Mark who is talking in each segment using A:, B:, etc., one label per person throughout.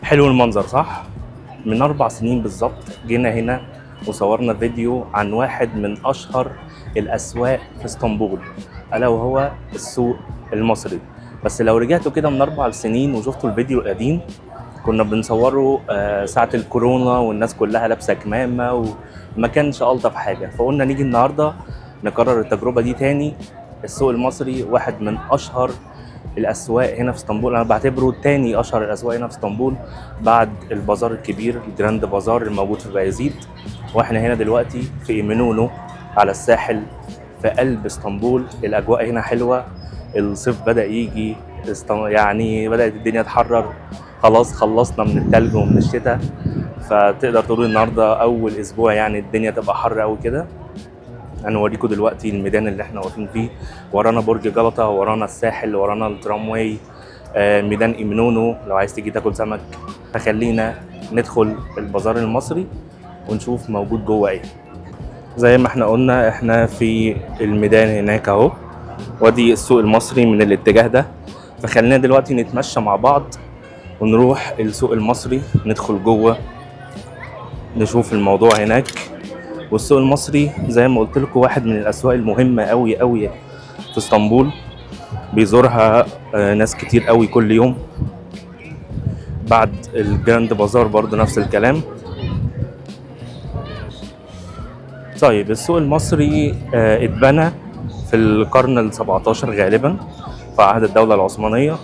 A: حلو المنظر صح؟ من 4 سنين بالظبط جينا هنا وصورنا فيديو عن واحد من أشهر الأسواق في اسطنبول، ألا وهو السوق المصري. بس لو رجعتوا كده من 4 سنين وشفتوا الفيديو القديم كنا بنصوره ساعة الكورونا والناس كلها لابسة كمامة وما كانش ألطف حاجة، فقلنا نيجي النهاردة نكرر التجربة دي تاني. السوق المصري واحد من أشهر الاسواق هنا في اسطنبول، انا بعتبره تاني اشهر الاسواق هنا في اسطنبول بعد البازار الكبير الجراند بازار الموجود في بايزيد. واحنا هنا دلوقتي في ايمنونو على الساحل في قلب اسطنبول. الاجواء هنا حلوه، الصيف بدا يجي، يعني بدات الدنيا تحرر، خلاص خلصنا من التلج ومن الشتاء، فتقدر تقول النهارده اول اسبوع يعني الدنيا تبقى حر قوي كده. هنوريكم دلوقتي الميدان اللي احنا واقفين فيه، ورانا برج جلطة، ورانا الساحل، ورانا الترامواي، ميدان ايمنونو لو عايز تيجي تاكل سمك. فخلينا ندخل البازار المصري ونشوف موجود جوه ايه. زي ما احنا قلنا احنا في الميدان هناك اهو، وادي السوق المصري من الاتجاه ده. فخلينا دلوقتي نتمشى مع بعض ونروح السوق المصري، ندخل جوه نشوف الموضوع هناك. والسوق المصري زي ما قلت لكم واحد من الاسواق المهمه قوي قوي في اسطنبول، بيزورها ناس كتير قوي كل يوم. بعد الجراند بازار برضو نفس الكلام. طيب السوق المصري اتبنى في القرن ال17 غالبا في عهد الدولة العثمانية،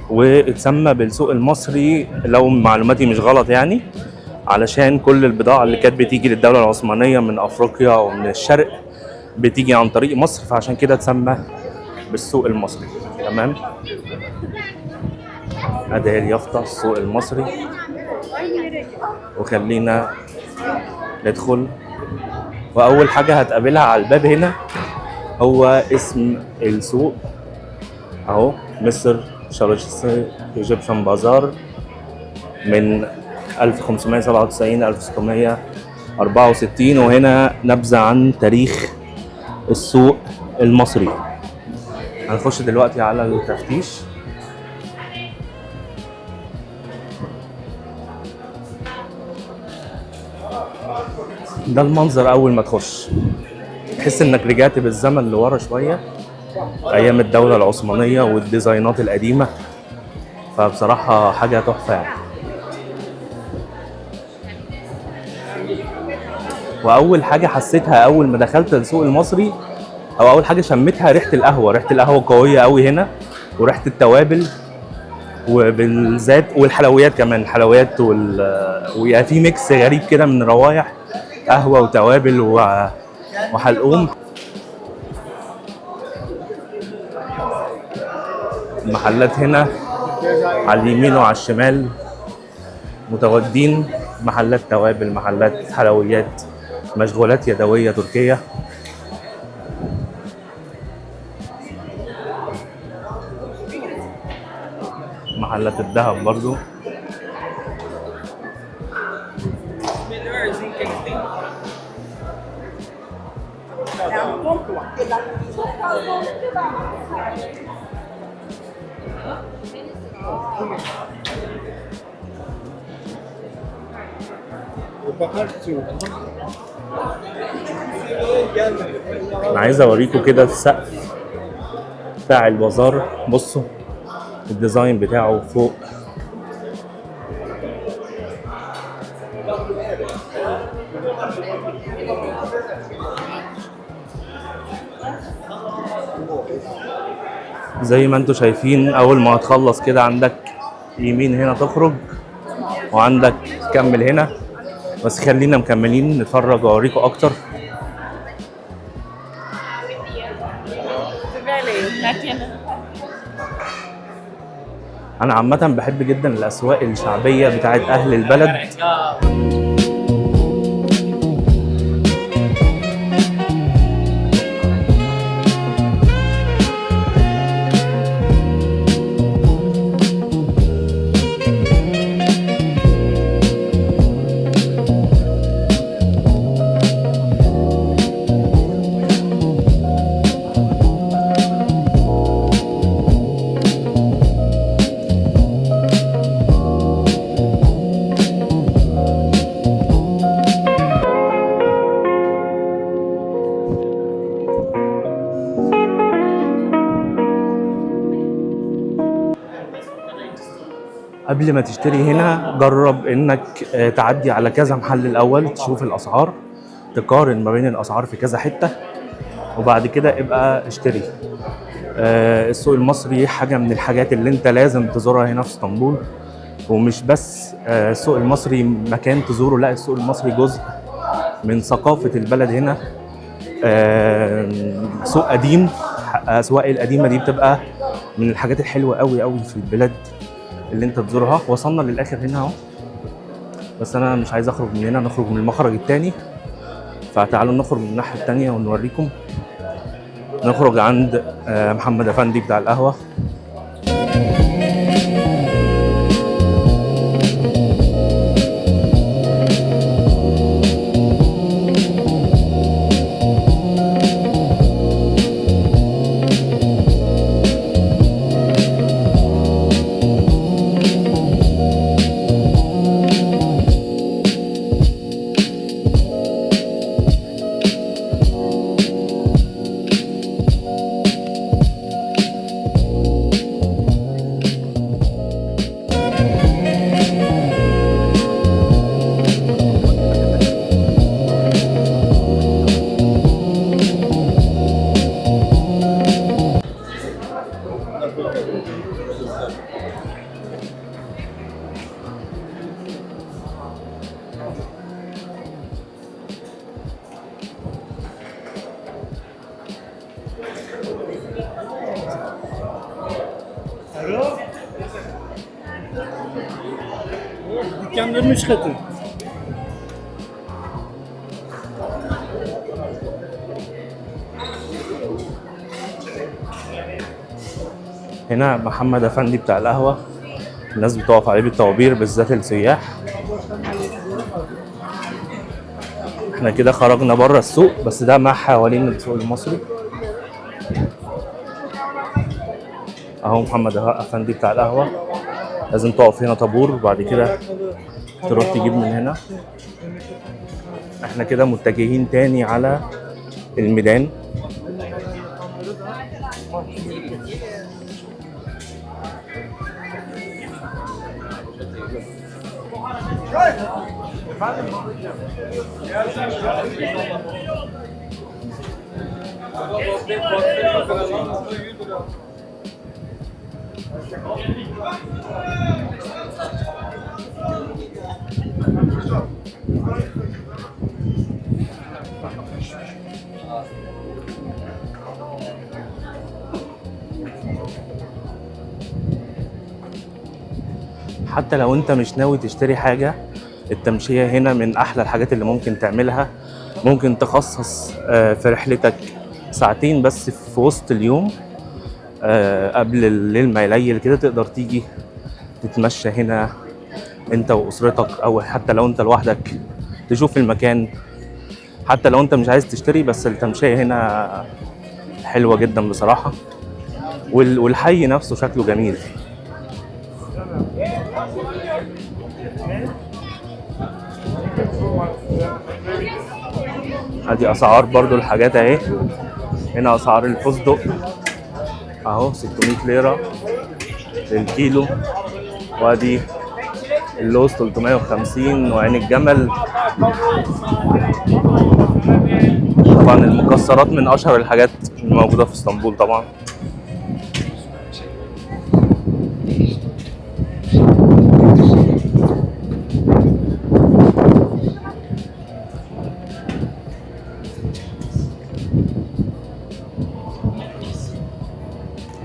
A: واتسمى بالسوق المصري لو معلوماتي مش غلط يعني علشان كل البضاعة اللي كانت بتيجي للدولة العثمانية من أفريقيا ومن الشرق بتيجي عن طريق مصر، فعشان كده اتسمى بالسوق المصري. تمام، ادي اليافطة السوق المصري، وخلينا ندخل. واول حاجة هتقابلها على الباب هنا هو اسم السوق اهو، مصر شارجستي ايجيبشن بازار من 1597 1664. وهنا نبذة عن تاريخ السوق المصري. هنخش دلوقتي على التفتيش. ده المنظر اول ما تخش، تحس انك رجعت بالزمن لورا شويه ايام الدوله العثمانيه والديزاينات القديمه، فبصراحه حاجه تحفه يعني. واول حاجه حسيتها اول ما دخلت السوق المصري، او اول حاجه شميتها، ريحه القهوه. ريحه القهوه قويه قوي هنا، وريحه التوابل، وبالذات والحلويات كمان. الحلويات ويبقى في ميكس غريب كده من روايح قهوه وتوابل وحلقوم. المحلات هنا على اليمين وعلى الشمال متواجدين محلات توابل، محلات حلويات، مشغولات يدوية تركية. محلات الذهب برضو. انا عايز اوريكم كده السقف بتاع البازار، بصوا الديزاين بتاعه فوق. زي ما انتم شايفين اول ما هتخلص كده عندك يمين هنا تخرج، وعندك تكمل هنا. بس خلينا مكملين نتفرج واوريكم اكتر. انا عامه بحب جدا الاسواق الشعبيه بتاعت اهل البلد. قبل ما تشتري هنا جرب انك تعدي على كذا محل الاول، تشوف الاسعار، تقارن ما بين الاسعار في كذا حته، وبعد كده ابقى اشتري. السوق المصري حاجه من الحاجات اللي انت لازم تزورها هنا في اسطنبول. ومش بس السوق المصري مكان تزوره، لا السوق المصري جزء من ثقافه البلد هنا. سوق قديم، اسواق القديمه دي بتبقى من الحاجات الحلوه قوي قوي في البلاد اللي انت تزورها. وصلنا للاخر هنا اهو، بس انا مش عايز اخرج من هنا، نخرج من المخرج التاني. فتعالوا نخرج من الناحيه التانيه ونوريكم. نخرج عند محمد افندي بتاع القهوه.
B: Dükkanların 3 katı.
A: هنا محمد افندي بتاع القهوه، الناس بتقف عليه بالطوابير بالذات السياح. احنا كده خرجنا بره السوق، بس ده مع حوالين السوق المصري اهو. محمد افندي بتاع القهوه، لازم تقف هنا طابور، وبعد كده تروح تجيب من هنا. احنا كده متجهين تاني على الميدان. حتى لو انت مش ناوي تشتري حاجة، التمشية هنا من احلى الحاجات اللي ممكن تعملها. ممكن تخصص في رحلتك ساعتين بس في وسط اليوم، قبل الليل ما يليل كده، تقدر تيجي تتمشى هنا انت واسرتك، او حتى لو انت لوحدك تشوف المكان. حتى لو انت مش عايز تشتري، بس التمشية هنا حلوة جدا بصراحة. والحي نفسه شكله جميل. ادي اسعار برضو الحاجات اهي. هنا اسعار الفستق اهو 600 ليرة للكيلو، وادي اللوز 350، وعين الجمل. طبعا المكسرات من اشهر الحاجات الموجودة في اسطنبول طبعا.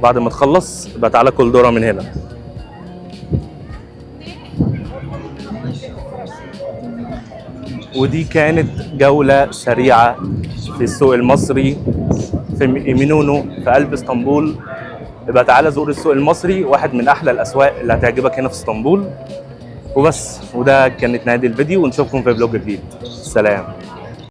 A: بعد ما تخلص يبقى تعالى كل ذرة من هنا. ودي كانت جولة سريعة في السوق المصري في إيمينونو في قلب اسطنبول. يبقى تعالى زور السوق المصري، واحد من أحلى الأسواق اللي هتعجبك هنا في اسطنبول. وبس، وده كانت نهاية الفيديو، ونشوفكم في فلوج جديد. سلام.